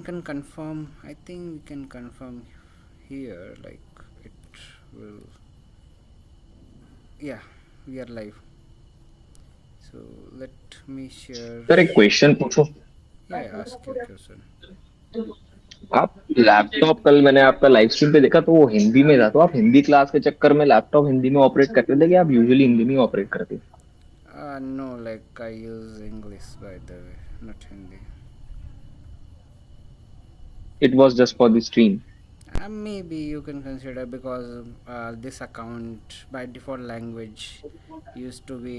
anyone can confirm? I think we can confirm here, like it will. Yeah, we are live. So let me share. Sir एक question पूछूं? Yeah, ask your question. आप laptop कल मैंने आपका live stream पे देखा तो वो हिंदी में था, तो आप हिंदी क्लास के चक्कर में लैपटॉप हिंदी में ऑपरेट करते थे कि आप यूजुअली हिंदी में ऑपरेट करते थे? No, like I use English by the way, not Hindi. It was just for the stream. Maybe you can consider because this account by default language used to be,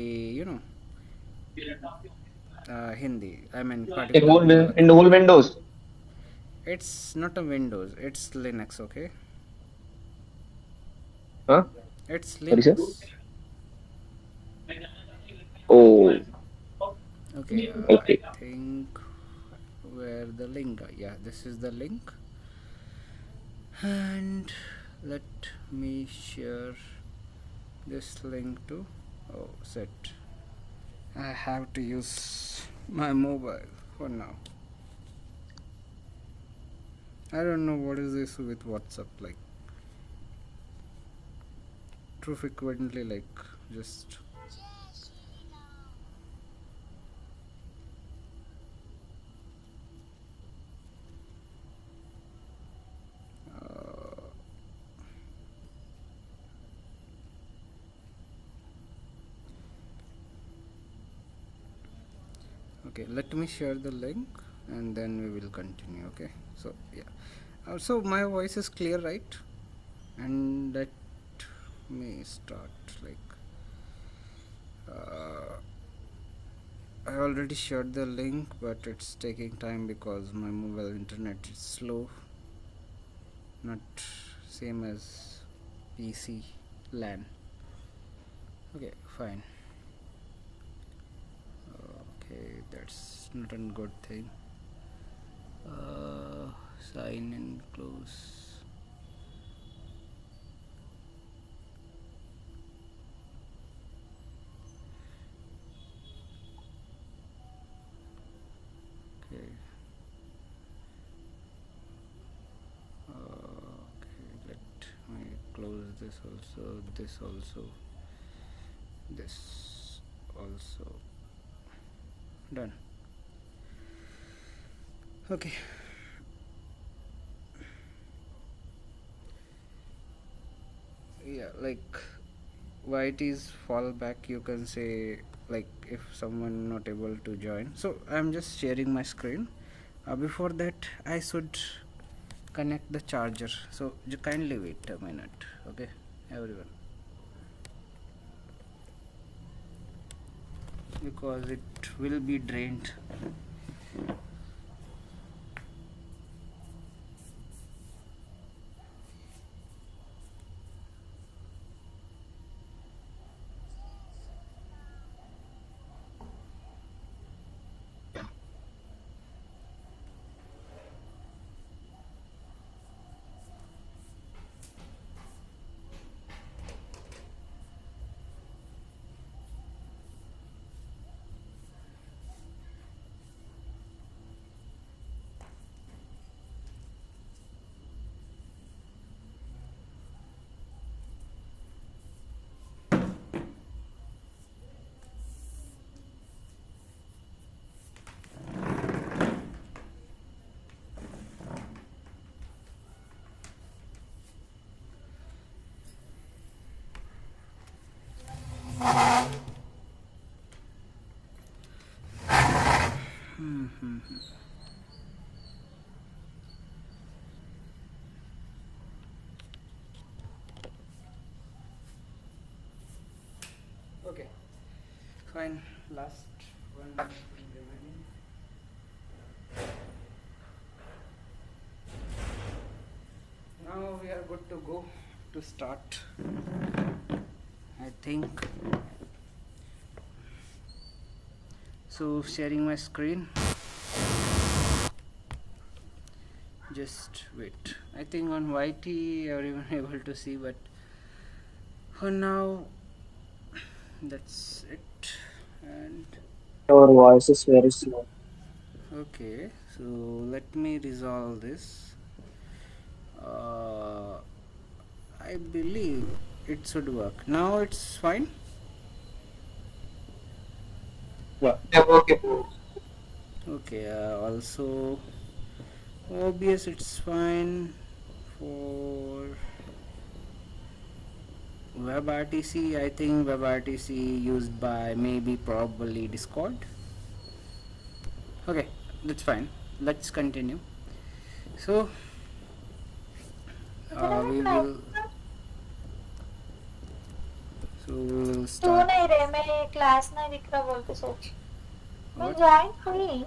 Hindi. I mean, in particular whole Google in account. Whole Windows. It's not a Windows. It's Linux. Okay, हाँ. it's sorry sir. Linux. Oh. Okay, I okay. think where the link. Yeah, this is the link, and let me share this link to. Oh, set. I have to use my mobile for now. I don't know what is this with WhatsApp, like too frequently, like just uh, okay, let me share the link and then we will continue. Okay, so yeah, so my voice is clear, right? And let me start, like uh, I already shared the link, but it's taking time because my mobile internet is slow, not same as PC LAN. Okay, fine. Okay, that's not a good thing. Sign in, close. Okay. Okay, let me close this also, this also, this also. Done. Okay. Yeah, like why it is fallback, you can say, like if someone not able to join. So I'm just sharing my screen. Before that, I should connect the charger. So you kindly wait a minute, okay, everyone, because it will be drained. Okay, fine. Last one remaining. Now we are good to go to start, I think. So sharing my screen. Just wait. I think on YT everyone able to see, but for now that's it. And Your voice is very slow. okay, So let me resolve this. uh, I believe it should work now. It's fine. Yeah, okay. Okay, also obvious it's fine for WebRTC. I think WebRTC used by maybe probably Discord. Okay, that's fine. Let's continue. So इधर है we मैं will we will तू start. नहीं रहे मैं class नहीं दिख रहा बोल के सोच मैं What? ज्वाइन हुई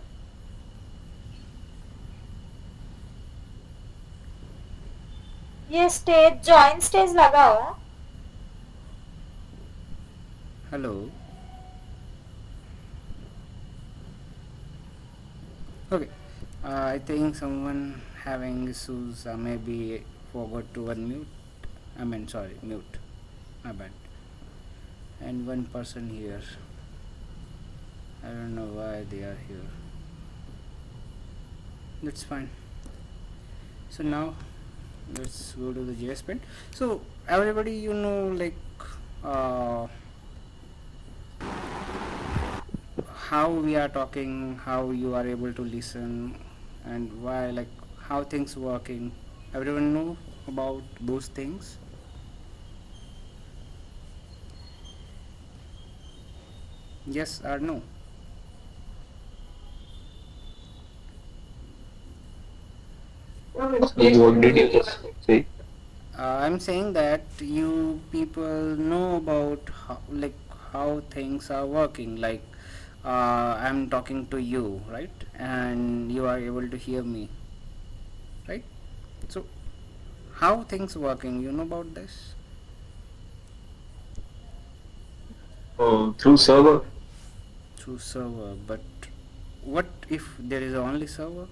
ये स्टेज जॉइन स्टेज लगा हुआ Hello. Okay. I think someone having issues. Maybe forgot to unmute. I mean, sorry, mute. My bad. And one person here. I don't know why they are here. That's fine. So now let's go to the JS pen. So everybody, like uh, how we are talking, how you are able to listen, and why, like how things working. Everyone know about those things. Yes or no? What did you just say? I'm saying that you people know about how things are working. Like I'm talking to you, right? And you are able to hear me, right? So how things working? You know about this Through server. through server, but what if there is only server?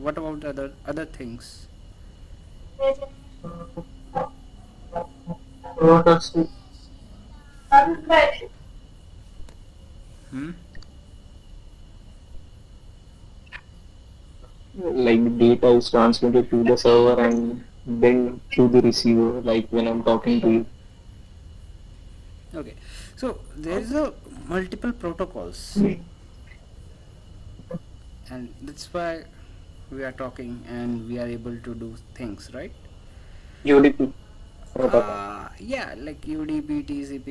What about other things? Hmm. Like data is transmitted to the server and then to the receiver, like when I'm talking to you. Okay. So there is a multiple protocols, and that's why we are talking and we are able to do things, right? UDP protocol. Yeah, like UDP, TCP,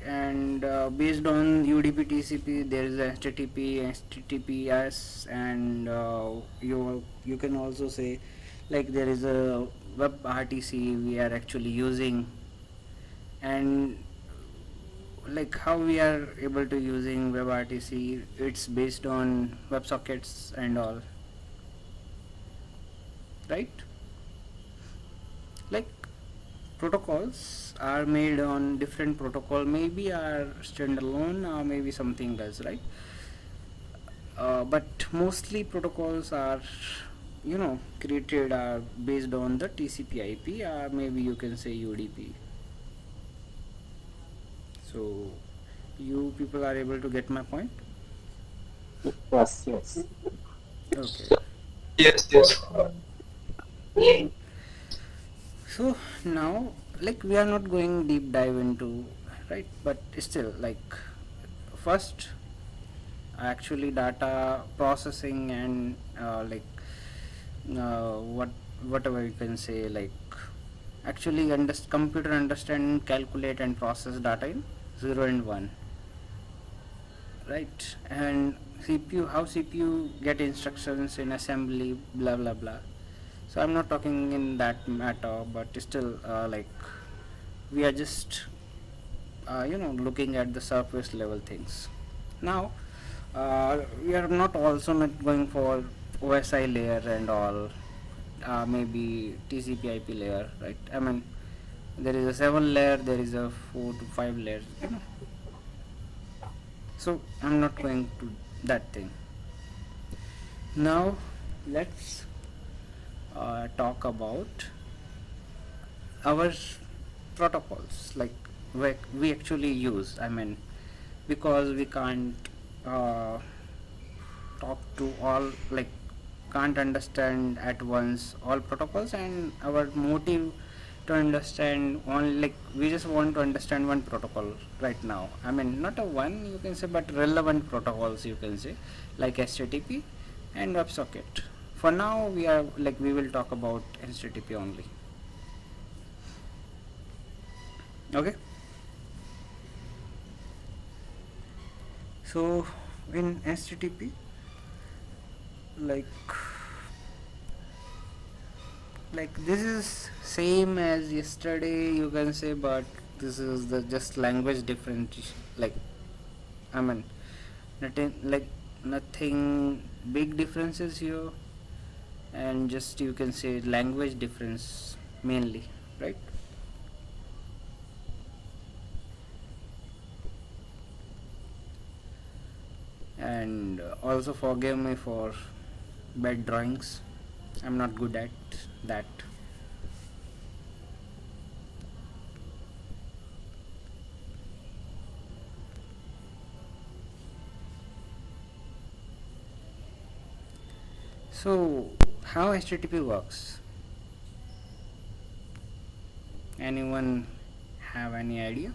and based on UDP, TCP, there is HTTP, HTTPS, and you can also say like there is a WebRTC we are actually using, and like how we are able to using WebRTC. It's based on WebSockets and all, right? Like protocols are made on different protocol, maybe are standalone or maybe something else, right? But mostly protocols are created are based on the TCP IP, or maybe you can say UDP. So you people are able to get my point. Yes, yes. Okay. Yes, yes. So now, like we are not going deep dive into, right, but still, like first actually data processing and what whatever you can say, like actually computer understand, calculate and process data in 0 and 1, right? And CPU, how CPU get instructions in assembly, blah blah blah. So I'm not talking in that matter, but still we are just looking at the surface level things. Now we are not also not going for OSI layer and all, maybe TCP IP layer, right? I mean, there is a 7 layer, there is a 4 to 5 layers, so I'm not going to that thing. Now let's talk about our protocols, like we actually use. I mean, because we can't uh, talk to all, like can't understand at once all protocols, and our motive to understand one, like we just want to understand one protocol right now. I mean, not a one you can say, but relevant protocols you can say, like HTTP and WebSocket. For now we are like we will talk about HTTP only. Okay. So in HTTP, like this is same as yesterday you can say, but this is the just language different. Like I mean, nothing like nothing big differences here, and just you can say language difference mainly, right? And also forgive me for bad drawings. I'm not good at that. So how HTTP works? Anyone have any idea?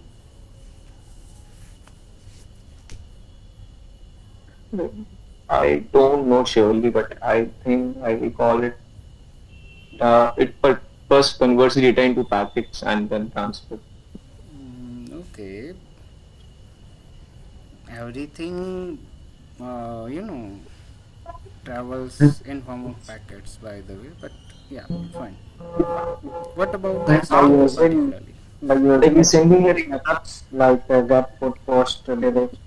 I don't know surely, but I think I will call it. It first converts data into packets and then transfer. Okay, everything you know travels in form of packets by the way, but yeah, fine. What about the Are you HTTP using particularly? Like you sending it methods like get, put, post, delete,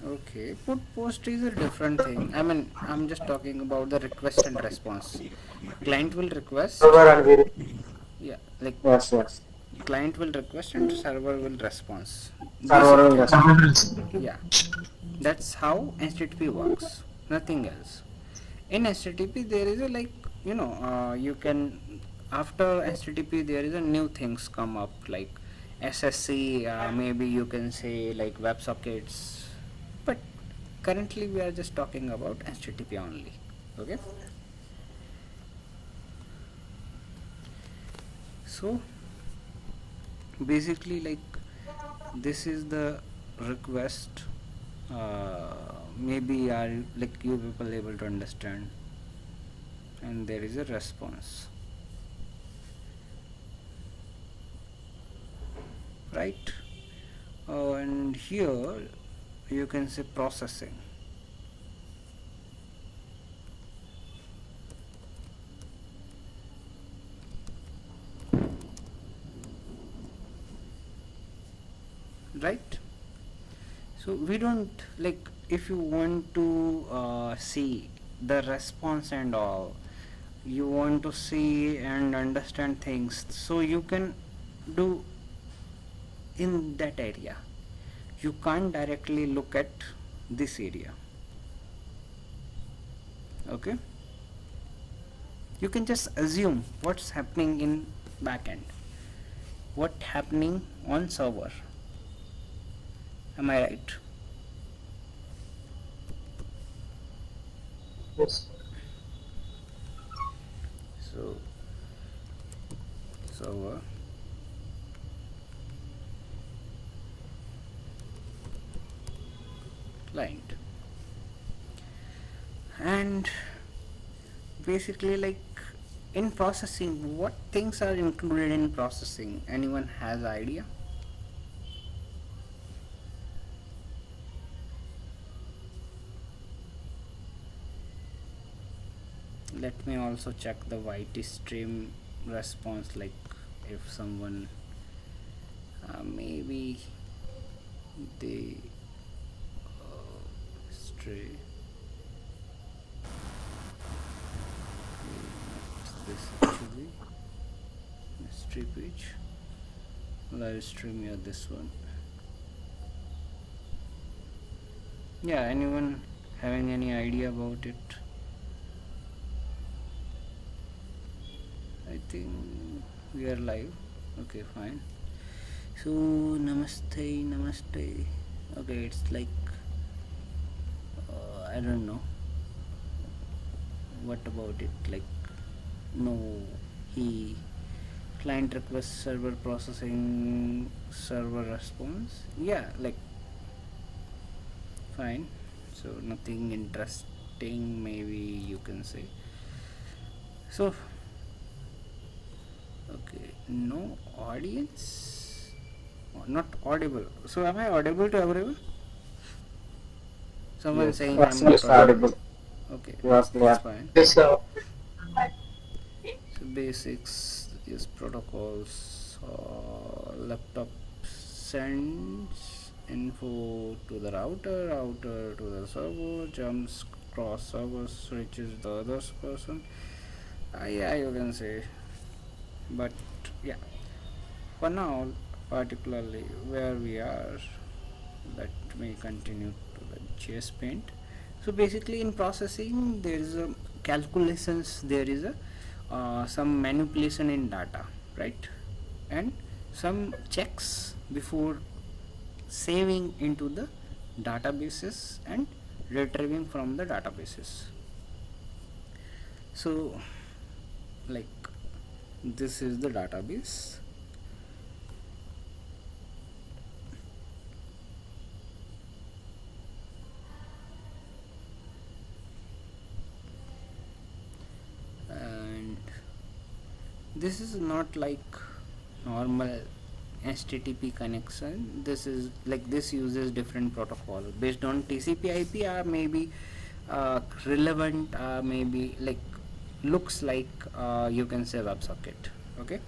Okay, put post is a different thing. I mean, I'm just talking about the request and response. Client will request, server and yeah, like yes, yes. client will request and server will response. This Server is will the, respond. yeah, that's how HTTP works, nothing else. In HTTP there is a, like you can, after HTTP there is a new things come up like SSC, maybe you can say like WebSockets, but currently we are just talking about HTTP only. Okay, so basically like this is the request. Maybe are like you people able to understand, and there is a response, right? And here you can say processing, right? So we don't, like if you want to see the response and all, you want to see and understand things, so you can do in that area. You can't directly look at this area. Okay, you can just assume what's happening in backend, what happening on server. Am I right? Yes. So server, client, and basically like in processing, what things are included in processing? Anyone has idea? Let me also check the YT stream response, like if someone maybe they stray, what's this actually, history page, live stream, yeah, this one. Yeah, anyone having any idea about it? I think we are live. Okay, fine. So namaste, namaste. Okay, it's like I don't know. what about it? Like, no, he client request, server processing, server response. Yeah, like fine. So nothing interesting, maybe you can say. So okay, no audience, not audible. So am I audible to everyone? Someone Yes, saying I'm not yes, audible. audible. Okay, You are that's clear. fine. Yes, sir. So basics is protocols. Laptop sends info to the router, router to the server, jumps cross servers, reaches the other person. Yeah, you can say. But yeah, for now, particularly where we are, let me continue to the JS paint. So basically in processing there is a calculations, there is a some manipulation in data, right, and some checks before saving into the databases and retrieving from the databases. So like this is the database, and this is not like normal HTTP connection. This is like, this uses different protocol based on TCP IP, or maybe relevant, maybe like looks like you can say WebSocket. Okay,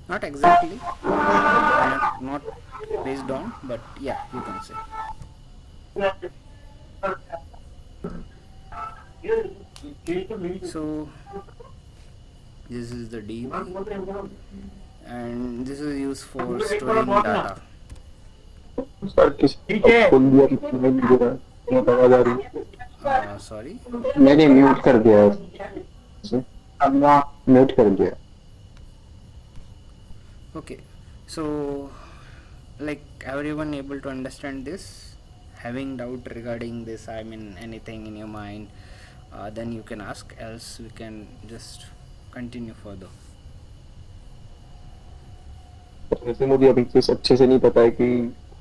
not exactly, not based on, but yeah, you can say. So this is the DB, and this is used for storing data. Sir किस अब खोल दिया कि नहीं दे रहा बहुत आवाज आ रही है Sorry. मैंने म्यूट कर दिया है अब ना म्यूट कर दिया Okay, so like everyone able to understand this? Having doubt regarding this, I mean anything in your mind, then you can ask, else we can just continue further. वैसे मुझे अभी कुछ अच्छे से नहीं पता है कि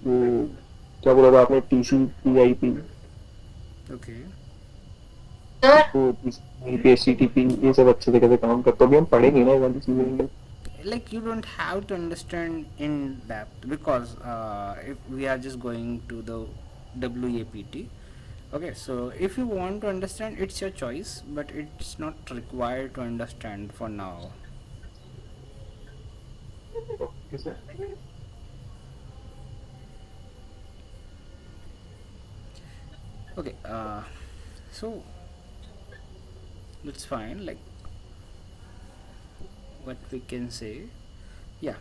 क्या बोला था आपने टीसीपी आईपी Okay, तो टीसीपी एचटीटीपी ये सब अच्छे से कैसे काम करता है अभी हम पढ़ेंगे ना ये वाली चीजें like you don't have to understand in depth, because if we are just going to the WAPT. Okay, so if you want to understand, it's your choice, but it's not required to understand for now. Okay, so that's fine, like what we can say. Yeah,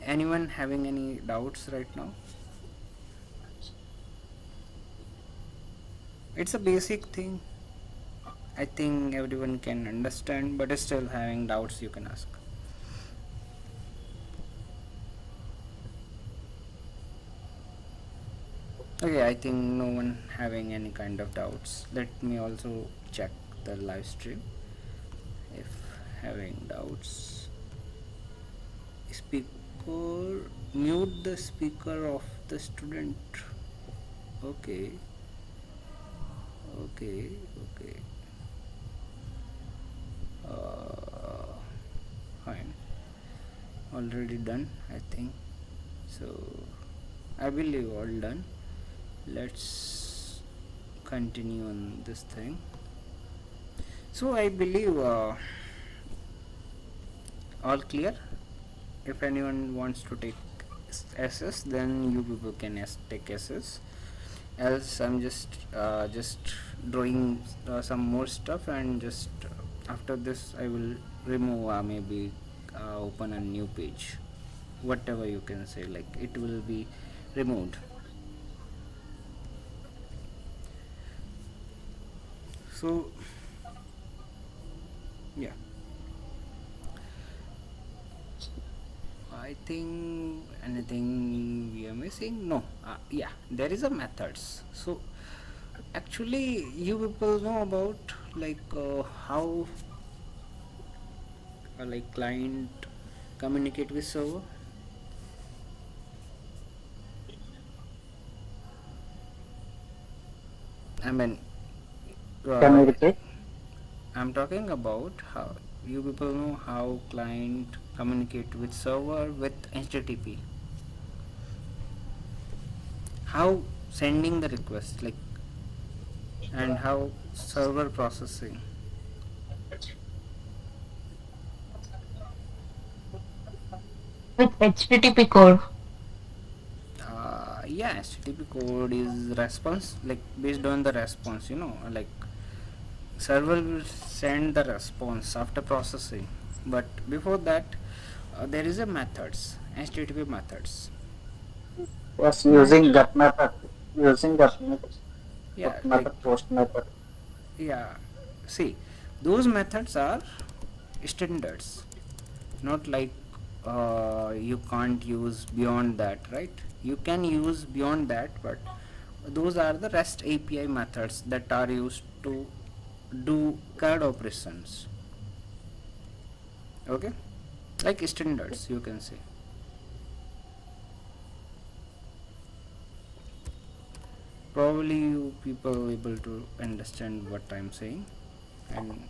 anyone having any doubts right now? It's a basic thing, I think everyone can understand, but still having doubts, you can ask. Okay, I think no one having any kind of doubts. Let me also check the live stream if having doubts. Speaker, mute the speaker of the student. Okay, okay, okay. Fine, already done, I think. So I believe all done. Let's continue on this thing. So I believe all clear. If anyone wants to take SS, then you people can take SS. Else I'm just drawing some more stuff, and just after this I will remove, maybe open a new page, whatever you can say, like it will be removed. So yeah, I think anything we are missing? No. Yeah, there is a methods. So Actually, you people know about how client communicate with server. I mean, Can uh, you repeat? I'm talking about how you people know how client communicate with server with HTTP. How sending the request, and how server processing. With HTTP code. Yeah, HTTP code is response, like based on the response. Server will send the response after processing, but before that, there is a methods, HTTP methods. Yes, Now, using that method. Using that method. yeah, Put method, post method. yeah, see, those methods are standards, not you can't use beyond that, right? You can use beyond that, but those are the REST API methods that are used to do CAD operations. Okay, like standards, you can say. Probably you people able to understand what I'm saying and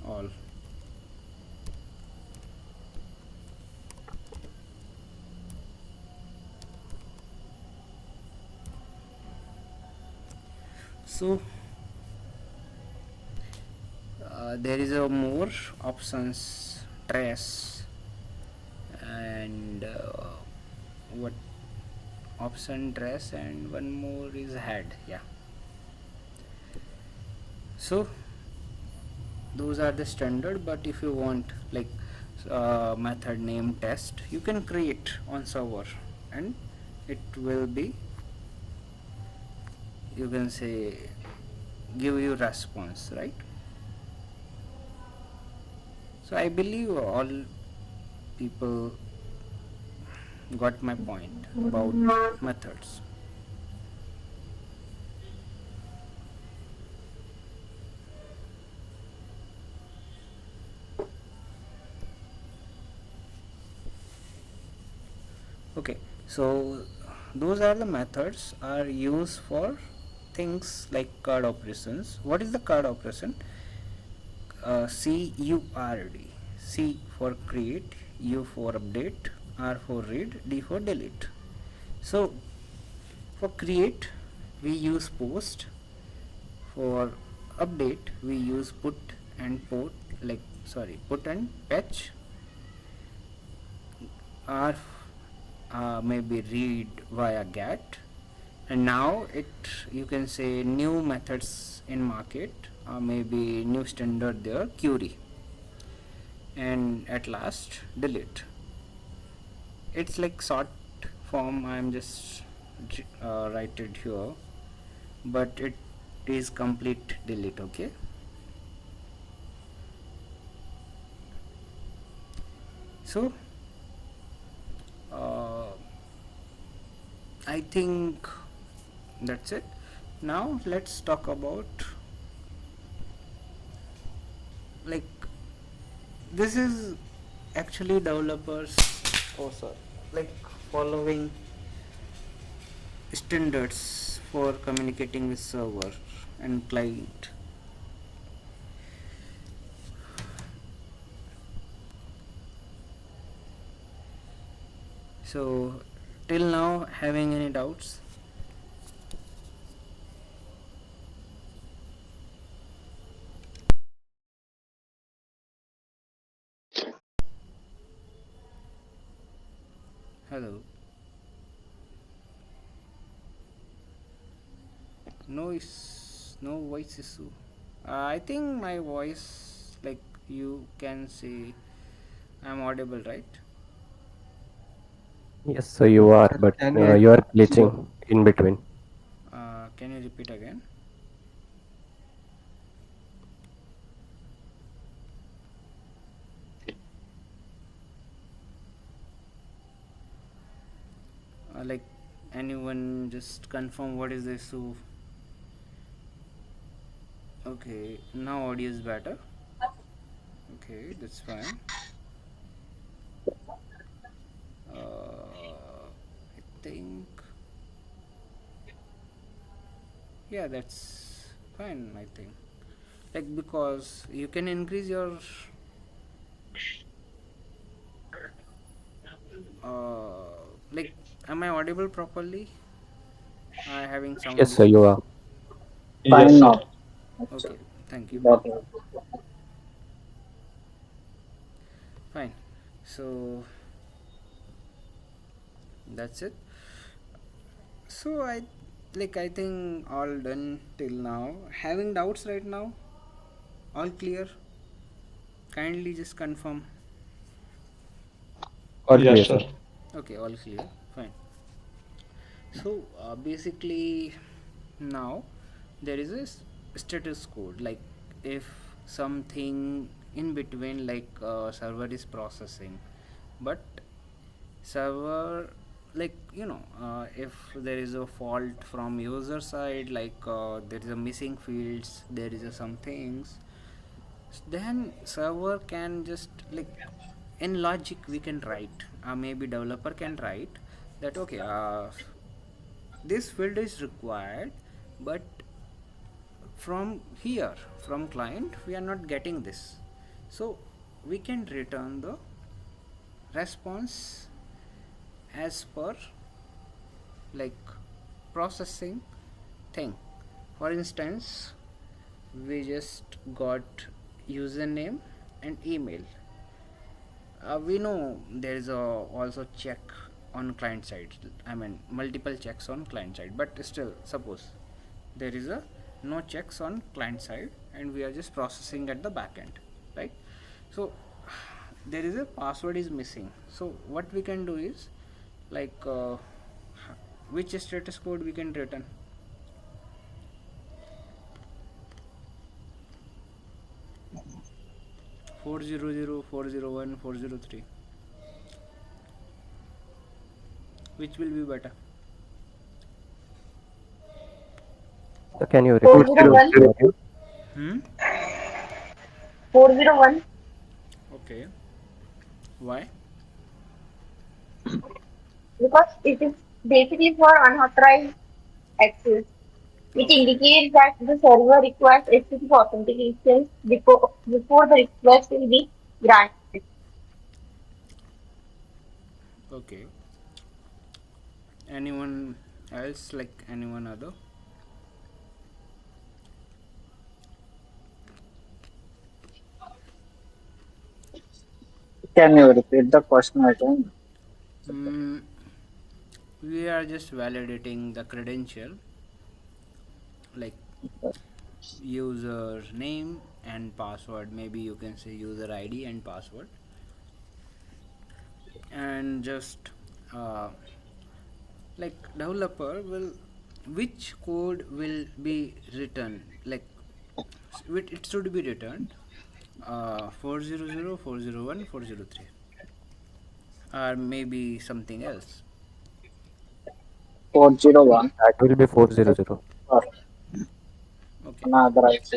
all. So there is a more options, trace, and what option dress, and one more is head. Yeah, so those are the standard, but if you want method name test, you can create on server, and it will be, you can say, give you response, right? So I believe all people got my point about methods. Okay, so those are the methods are used for things like card operations. What is the card operation? CURD. C for create, U for update, R for read, D for delete. So for create we use post, for update we use put and put and patch, or maybe read via get. And now it, you can say, new methods in market, maybe new standard there, query, and at last delete. It's like short form, I'm just write it here, but it is complete delete. Okay, so uh, I think that's it. Now let's talk about, like, this is actually developers, oh sorry, like following standards for communicating with server and client. So till now, having any doubts? Hello. No voice issue. I think my voice, like, you can say I'm audible, right? Yes, so you are, Sir, but can we you are sir, glitching in between. Can you repeat again? Like, anyone just confirm what is the issue? Okay, now audio is better. Okay, that's fine. I think, yeah, that's fine. I think, like, because you can increase your like, am I audible properly? I having sound Yes, sir, you issues. are. Fine Yes, sir. now. Okay, thank you. Got it. Fine. So that's it. So I think all done till now. Having doubts right now? All clear? Kindly just confirm. All Yes, clear, sir. sir. Okay, all clear. Fine. So basically, now there is a status code. Like if something in between, like server is processing, but server, like if there is a fault from user side, like there is a missing fields, there is some things, then server can just, like, in logic we can write, maybe developer can write that, okay, this field is required, but from here, from client, we are not getting this, so we can return the response as per, like, processing thing. For instance, we just got username and email. We know there is a also check on client side, I mean multiple checks on client side, but still suppose there is a no checks on client side and we are just processing at the back end, right? So there is a password is missing, so what we can do is, like, which status code we can return? Four zero zero, 401, 403. Which will be better? So can you repeat the 401. 401. question again? Hmm. 401. Okay. Why? Because it is basically for unauthorized access. It Okay. indicates that the server requires specific authentication before the request will be granted. Okay. Anyone else, like anyone other? Can you repeat the question again? Hmm. We are just validating the credential, like user name and password. Maybe you can say user ID and password, and just uh, like developer will, which code will be written, like it should be returned 400, 401, 403, or maybe something else. 401 That will be 400. or Okay. unauthorized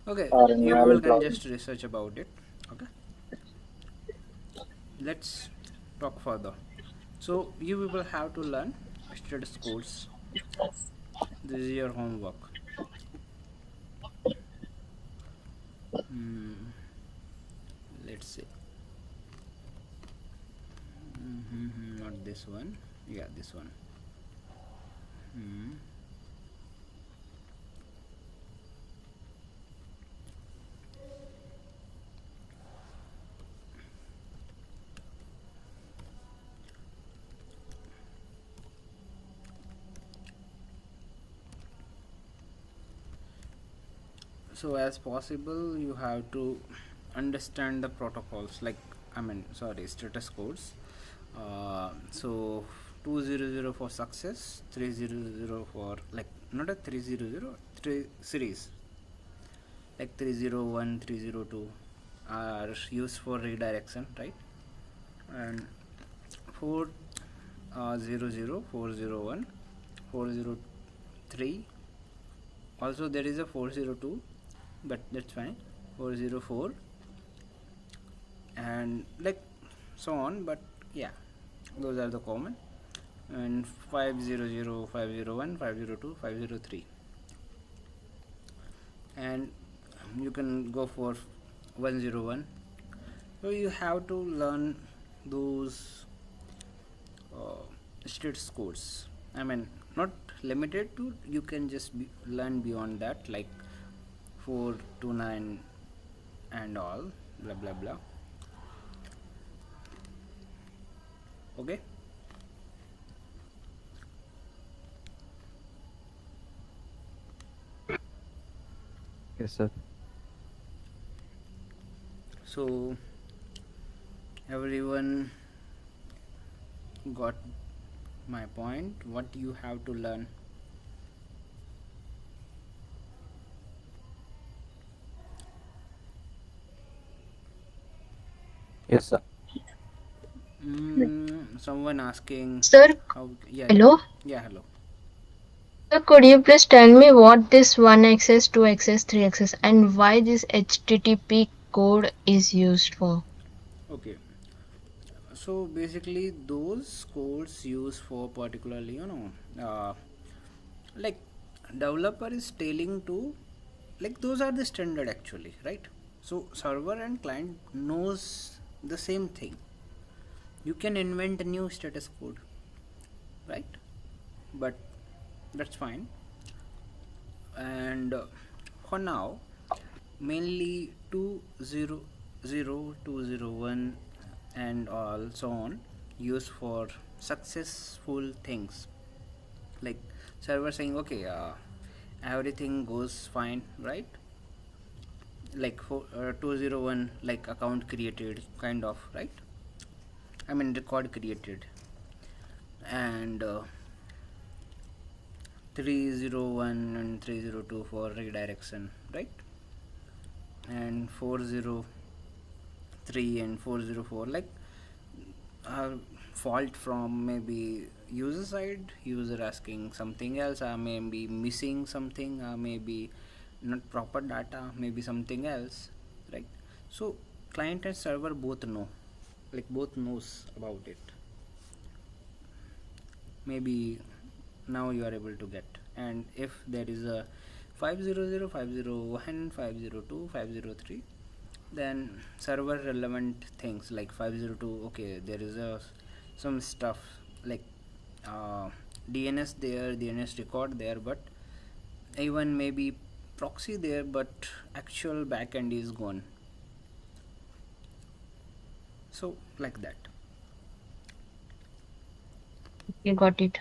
Okay, or you people invalid can login. just research about it. Okay, let's talk further. So you people have to learn status codes. This is your homework. Hmm. Let's see. Not this one. Yeah, this one. Hmm. So as possible, you have to understand the protocols, like, I mean, sorry, status codes. So 200 for success, 300 for, like, not a 300, three series, like 301, 302 are used for redirection, right? And for 00 401 403. Also there is a 402, but that's fine. 404 and like so on, but yeah, those are the common. And 500 501 502 503, and you can go for 101. So you have to learn those uh, street codes. I mean, not limited to, you can just learn beyond that, like 4 to 9 and all, blah blah blah. Okay. Yes, sir. So everyone got my point, what you have to learn. Yes, sir. Someone asking Sir, how. Yeah, yeah, hello. yeah, hello. Sir, could you please tell me what this 1xs, 2xs, 3xs and why this HTTP code is used for? Okay, so basically those codes used for particularly, like developer is telling to, like those are the standard actually, right? So server and client knows the same thing. You can invent a new status code, right? But that's fine. And for now, mainly 200 201 and all so on used for successful things, like server saying okay, everything goes fine, right? Like for 201, like account created kind of, right? I mean record created. And 301 and 302 for redirection, right? And 403 and 404, like fault from maybe user side, user asking something else, or maybe missing something, or maybe not proper data, maybe something else, right? So client and server both know, like both knows about it. Maybe now you are able to get. And if there is a 500 501 502 503, then server relevant things like 502, okay, there is a some stuff like DNS there, DNS record there, but even maybe proxy there, but actual backend is gone. So like that. You got it.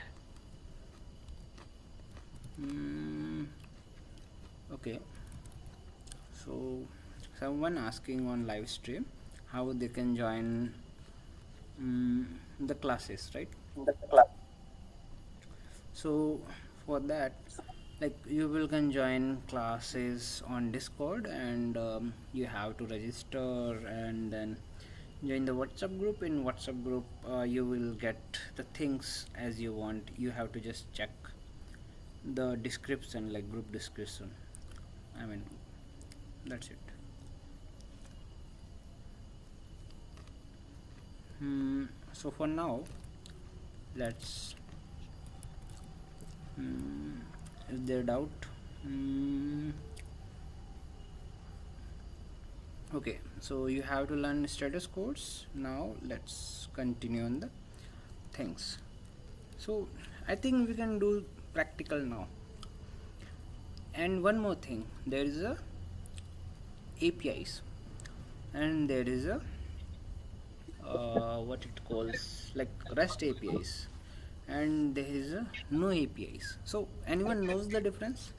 Okay, so someone asking on live stream how they can join the classes, right? So for that, like you will can join classes on Discord, and you have to register and then join the WhatsApp group. In WhatsApp group, you will get the things as you want. You have to just check the description, like group description. I mean, that's it. So for now, let's is there doubt? Okay, so you have to learn status codes. Now let's continue on the things. So I think we can do practical now. And one more thing, there is a APIs, and there is a what it calls, like REST APIs, and there is a no APIs. So anyone knows the difference?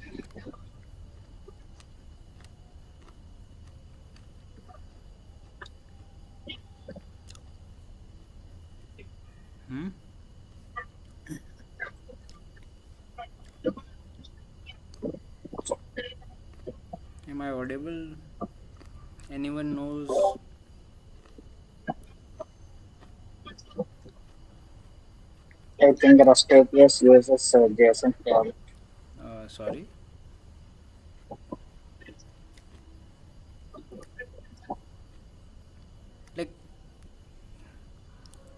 Am I audible? Anyone knows? I think Rust APIs uses JSON for Sorry. Like,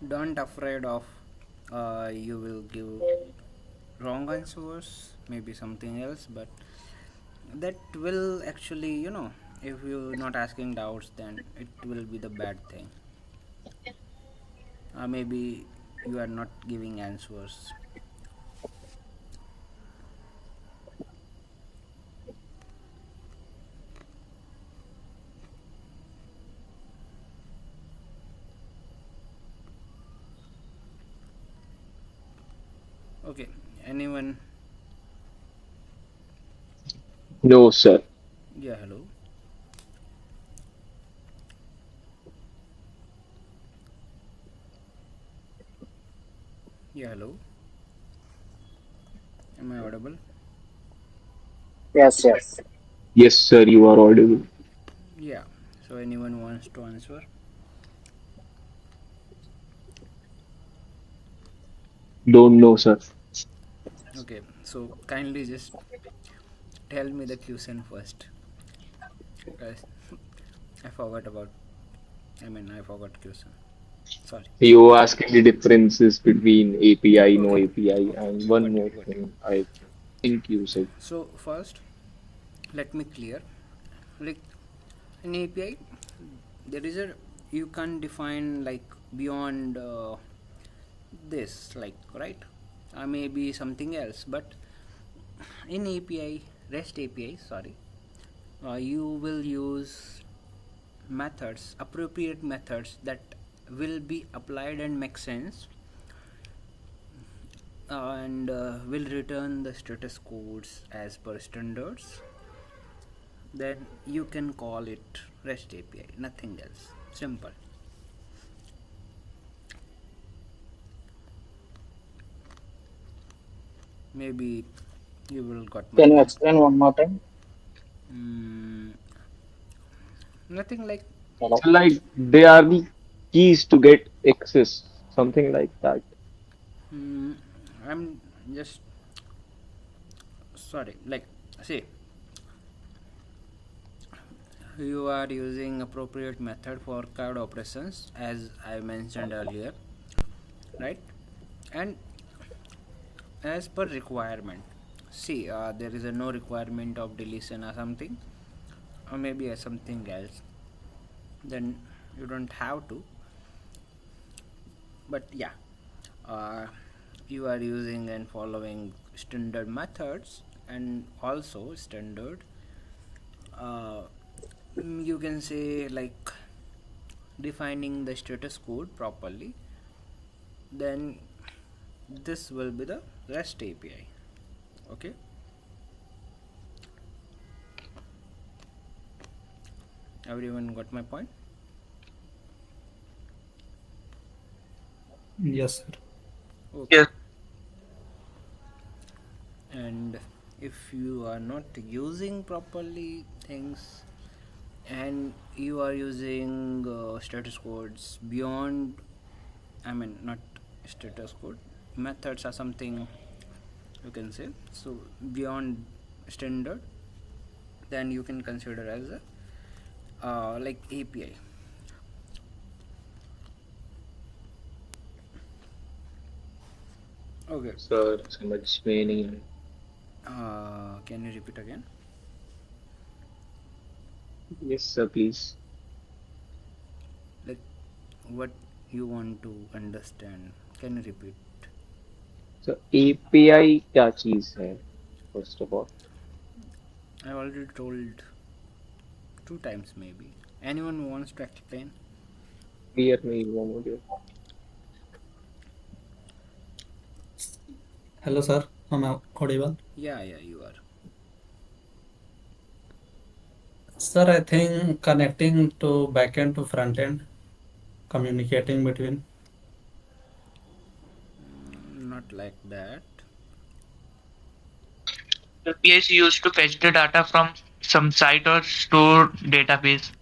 don't afraid of you will give wrong answers, maybe something else, but that will actually, if you're not asking doubts, then it will be the bad thing. Maybe you are not giving answers. Okay, anyone? No, sir. Yeah, hello. Yeah, hello. Am I audible? yes, yes. Yes, sir, you are audible. Yeah. So anyone wants to answer? Don't know, sir. Okay, so kindly just tell me the question first, guys. I forgot about. I forgot question. Sorry. You asking the differences between API, no Okay, API, okay, and one got it, more got it. thing I think you said. So first, let me clear. Like in API, there is a you can define like beyond this, like right, maybe something else, but in API, REST API, sorry, you will use methods, appropriate methods that will be applied and make sense, and will return the status codes as per standards. Then you can call it REST API, nothing else. Simple. Maybe you will got my Can you point. explain one more time? Mm, nothing like. Hello? So, like, they are the keys to get access, something like that. mm, I'm just sorry. Like, see, you are using appropriate method for card operations, as I mentioned earlier, right? And as per requirement, see, there is a no requirement of deletion or something, or maybe something else, then you don't have to. But yeah, uh, you are using and following standard methods, and also standard, uh, you can say, like, defining the status code properly, then this will be the REST API. Okay. Everyone got my point? Yes, sir. Okay. Yes. And if you are not using properly things, and you are using status codes beyond, not status code, methods are something, you can say, so beyond standard, then you can consider as a like API. Okay. Sir, समझ में नहीं है. Can you repeat again? Yes, sir, please. Like, what you want to understand, can you repeat? So API क्या चीज है? First of all, I already told two times, maybe. Anyone wants to explain? clear me one more. Hello, sir. Am I audible? Yeah, yeah, you are. Sir, I think connecting to backend to front end, communicating between. Not like that. API is used to fetch the data from some site or store database.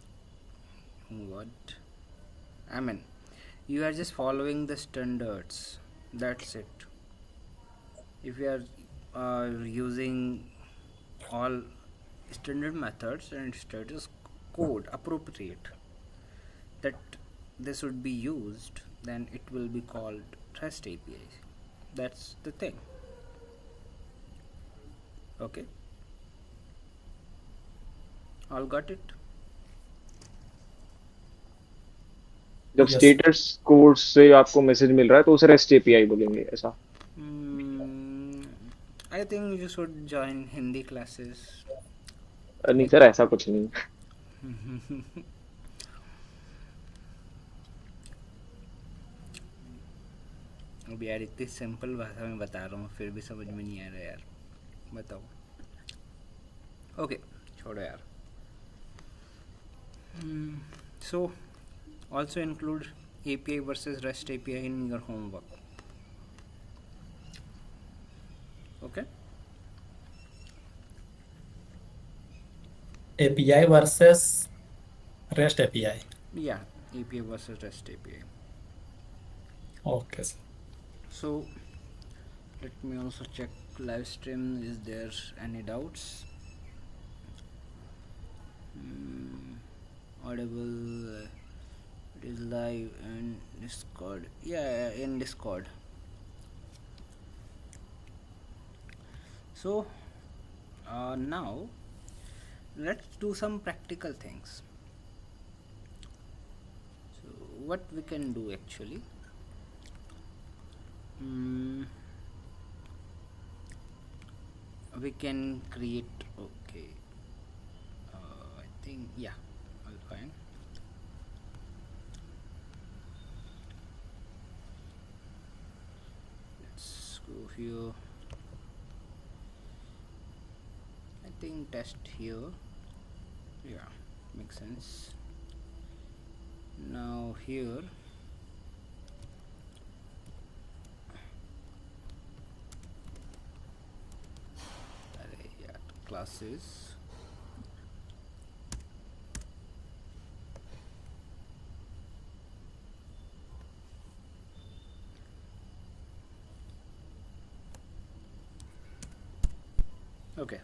What? I mean, you are just following the standards. That's it. If we are using all standard methods and status code appropriate that this would be used, then it will be called REST API. That's the thing. Okay, all got it? जब Yes. Status code से आपको message मिल रहा है तो उसे rest API बोलेंगे ऐसा? I think you should join Hindi classes. नहीं Like सर, ऐसा कुछ नहीं. अब यार इतनी सिंपल भाषा में बता रहा हूँ फिर भी समझ में नहीं आ रहा यार, बताओ. ओके, छोड़ो यार. So also include API versus REST API in your homework. Okay. API versus REST API. Yeah, API versus REST API. Okay, sir. So let me also check live stream. Is there any doubts? Audible. It is live in Discord. Yeah, in Discord. So now let's do some practical things. So what we can do actually, we can create, okay, I think, yeah, I'll find. Let's go here. I think test here. Yeah, makes sense. Now here yeah, classes. Okay,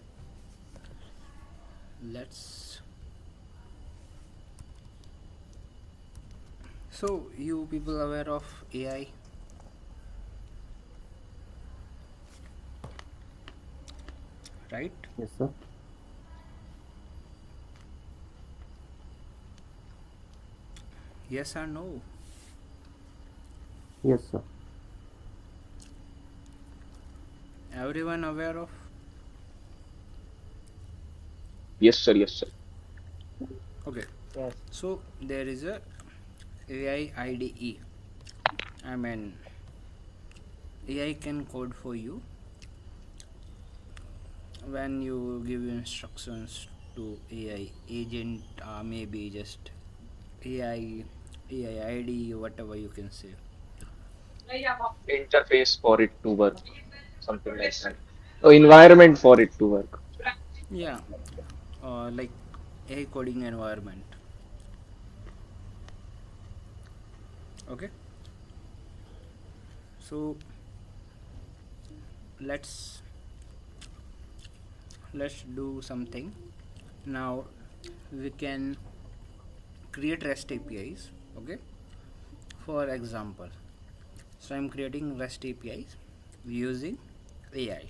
let's. So you people aware of AI? Right? Yes, sir. Yes or no? Yes, sir. Everyone aware of? Yes sir, yes sir. Okay. Yes. So there is a AI IDE. I mean, AI can code for you when you give instructions to AI agent, maybe just AI ID, whatever you can say. Interface for it to work, something like that. Oh, environment for it to work. Yeah, like AI coding environment. Okay. So let's do something. Now we can create REST APIs. Okay. For example, so I'm creating REST APIs using AI.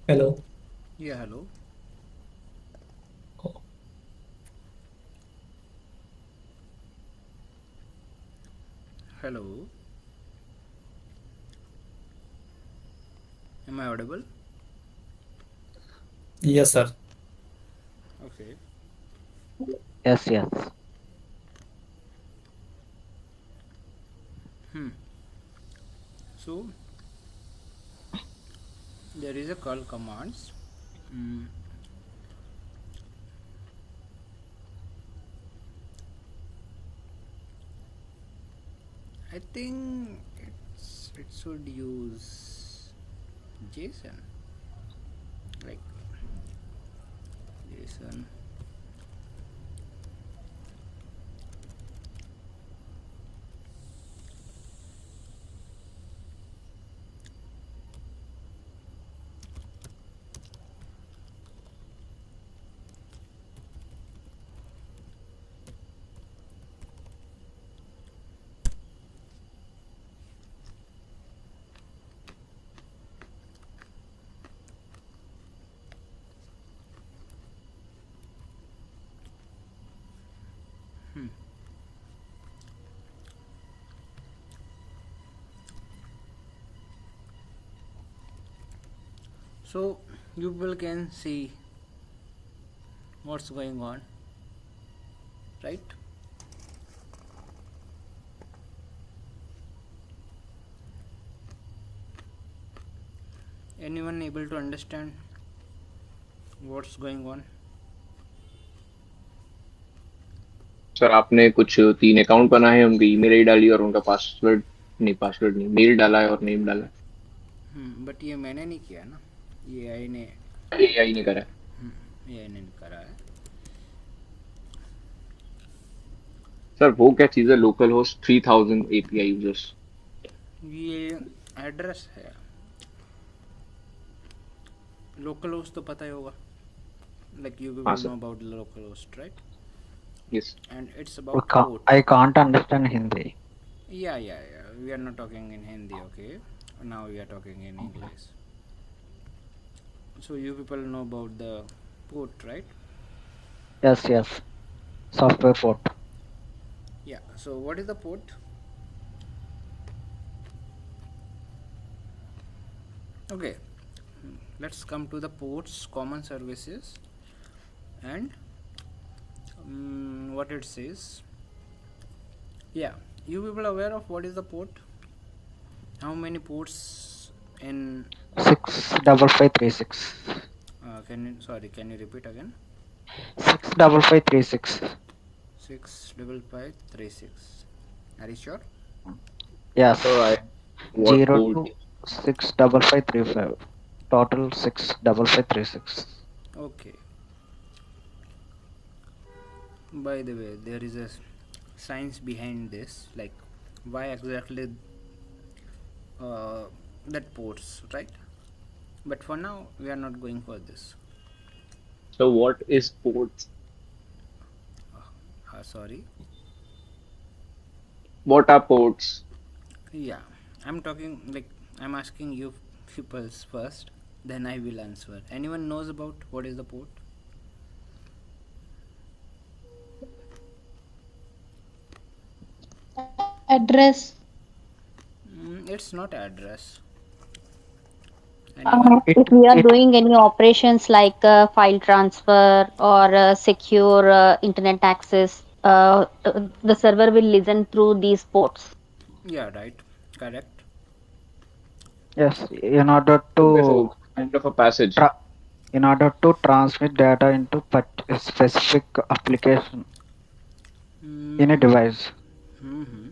Hello. Yeah, hello. Hello. Am I audible? Yes, sir. Okay. Yes, yes. Hmm. So there is a call commands. Mm, I think it should use JSON, like JSON. Hmm. So you people can see what's going on, right? Anyone able to understand what's going on? Sir आपने कुछ 3 account बनाए हैं, उनकी email आई डाली और उनका password नहीं, mail डाला है और नेम डाला बट ये मैंने नहीं किया ना, ये आई ने है, एआई ने करा है। AI ने करा है। सर वो क्या चीज़ है, लोकल होस्ट 3000 एपीआई यूजर्स? ये एड्रेस है। लोकल होस्ट तो पता ही होगा, like you हाँ people sir, know about the local host, right? Yes. And it's We about ca- port. I can't understand Hindi. Yeah, we are not talking in Hindi, okay? Now we are talking in English. So you people know about the port, right? Yes, yes. Software port. Yeah, so what is the port? Okay, let's come to the ports, common services, and what it says. Yeah, you people aware of what is the port? How many ports in 65536. can you repeat again? 65536. 65536. Are you sure? Yes. Sir I what Zero port? to 65535. Total 65536. Okay. By the way, there is a science behind this, like why exactly uh, that ports, right? But for now, we are not going for this. So what is ports? Sorry. What are ports? Yeah, I'm talking like I'm asking you peoples first, then I will answer. Anyone knows about what is the port? Address. It's not address. Anyone? It If we are it doing any operations like file transfer or secure internet access, the server will listen through these ports. Yeah, right. Correct. yes. In order okay, so to kind of a passage. tra- in order to transmit data into a specific application in a Mm-hmm. device. Mm-hmm.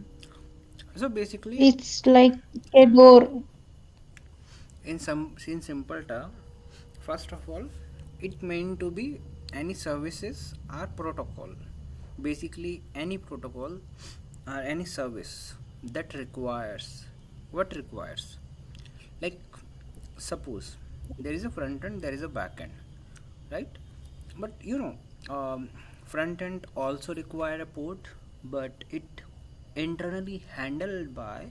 So basically, It's like a door. in simple term, first of all, it meant to be any services or protocol. Basically, any protocol or any service that requires what requires. Like, suppose there is a front end, there is a back end, right? But front end also require a port, but it internally handled by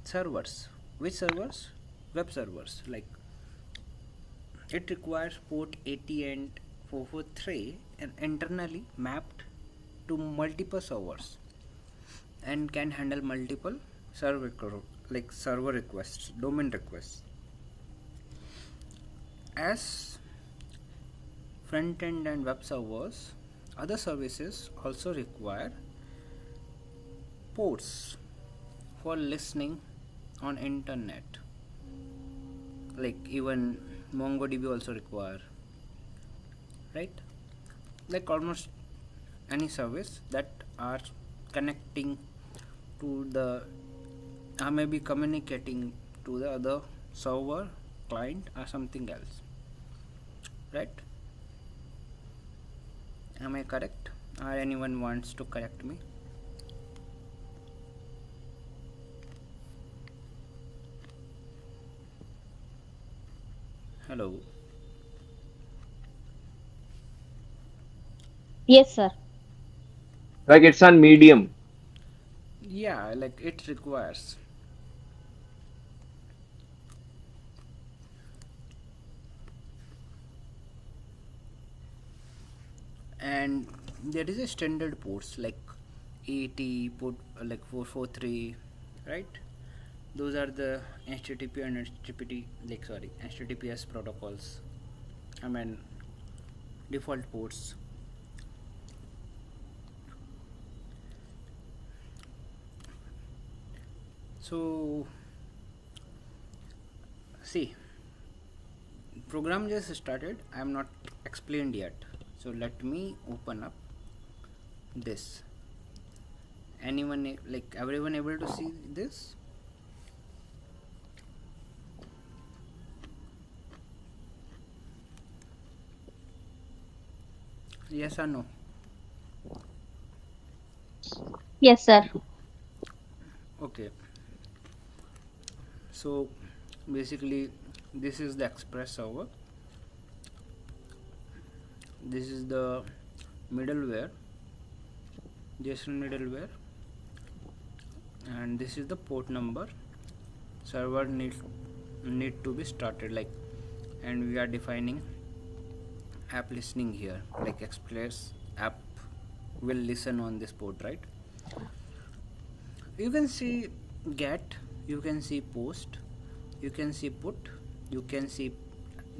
servers. Which servers? Web servers, like it requires port 80 and 443 and internally mapped to multiple servers and can handle multiple server requests, domain requests. As front end and web servers, other services also require ports for listening on internet. Like even MongoDB also require, right? Like almost any service that are connecting to the maybe communicating to the other server, client, or something else, right? Am I correct, or anyone wants to correct me? Hello. Yes, sir. Like it's on medium. Yeah, like it requires. And there is a standard ports like 80 port, like 443, right? Those are the HTTP and HTTP, like sorry, HTTPS protocols. I mean default ports. So see, program just started. I am not explained yet. So let me open up this. Anyone like everyone able to see this? Yes or no? Yes, sir. Okay. So basically this is the express server, this is the middleware, JSON middleware, and this is the port number. Server need to be started, like, and we are defining app listening here, like express app will listen on this port, right? You can see get, you can see post, you can see put, you can see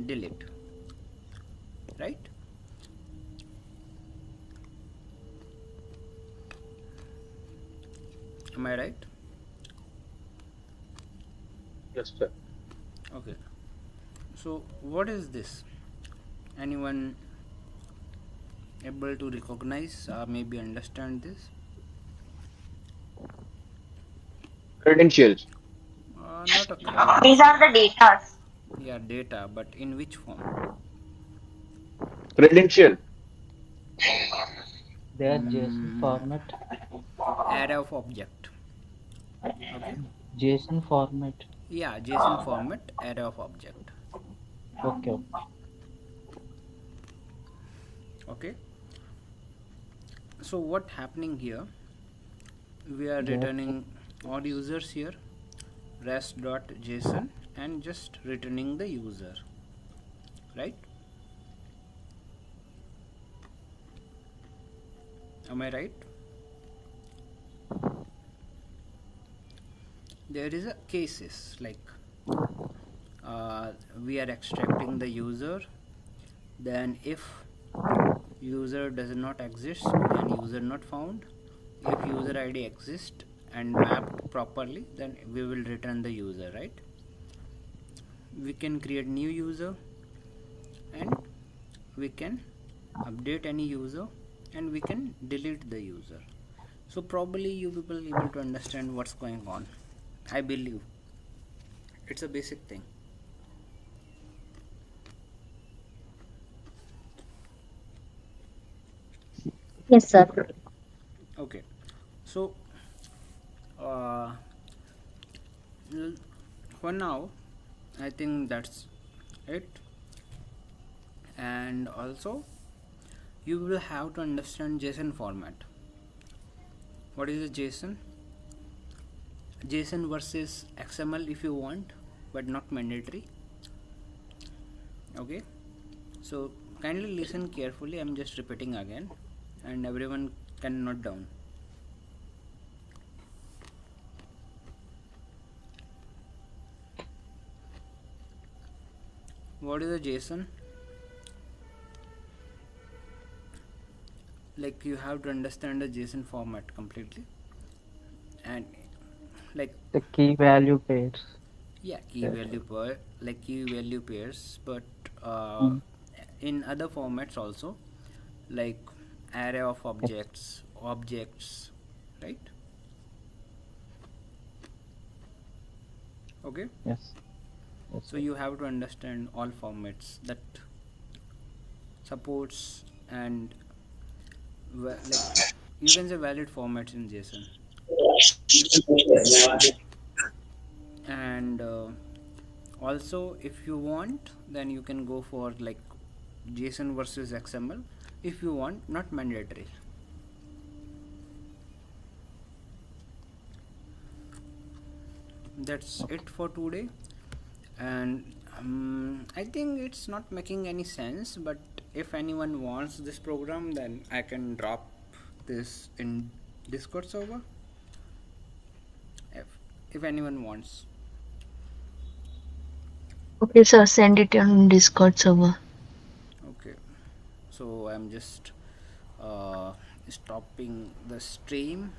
delete, right? Am I right? Yes, sir. Okay. So what is this? Anyone able to recognize or maybe understand this? Credentials. Not a These are credential. the data. Yeah, data, but in which form? Credential. They are JSON format. Array of object. Okay. JSON format. Yeah, JSON format, array of object. Okay. Okay. So what happening here? We are Yeah. returning all users here, rest.json, and just returning the user, right? Am I right? There is a cases like we are extracting the user, then if user does not exist, then user not found. If user id exists and mapped properly, then we will return the user, right? We can create new user, and we can update any user, and we can delete the user. So probably you people able to understand what's going on. I believe it's a basic thing. Yes, sir. Okay. So uh, for now I think that's it. And also you will have to understand JSON format. What is a JSON? JSON versus XML if you want, but not mandatory. Okay, so kindly listen carefully. I'm just repeating again, and everyone can note down. What is a JSON? Like, you have to understand the JSON format completely, and like, The key value pairs. yeah, key Yes. value pair, like key value pairs, but Mm. in other formats also, like array of Yes. objects, right? Okay, Yes. Yes. so you have to understand all formats that supports, and like, you can say valid formats in JSON. And also, if you want, then you can go for like JSON versus XML if you want, not mandatory. That's Okay. it for today. And I think it's not making any sense, but if anyone wants this program, then I can drop this in Discord server, if, if anyone wants. Okay, sir, send it on Discord server. Okay, so I'm just stopping the stream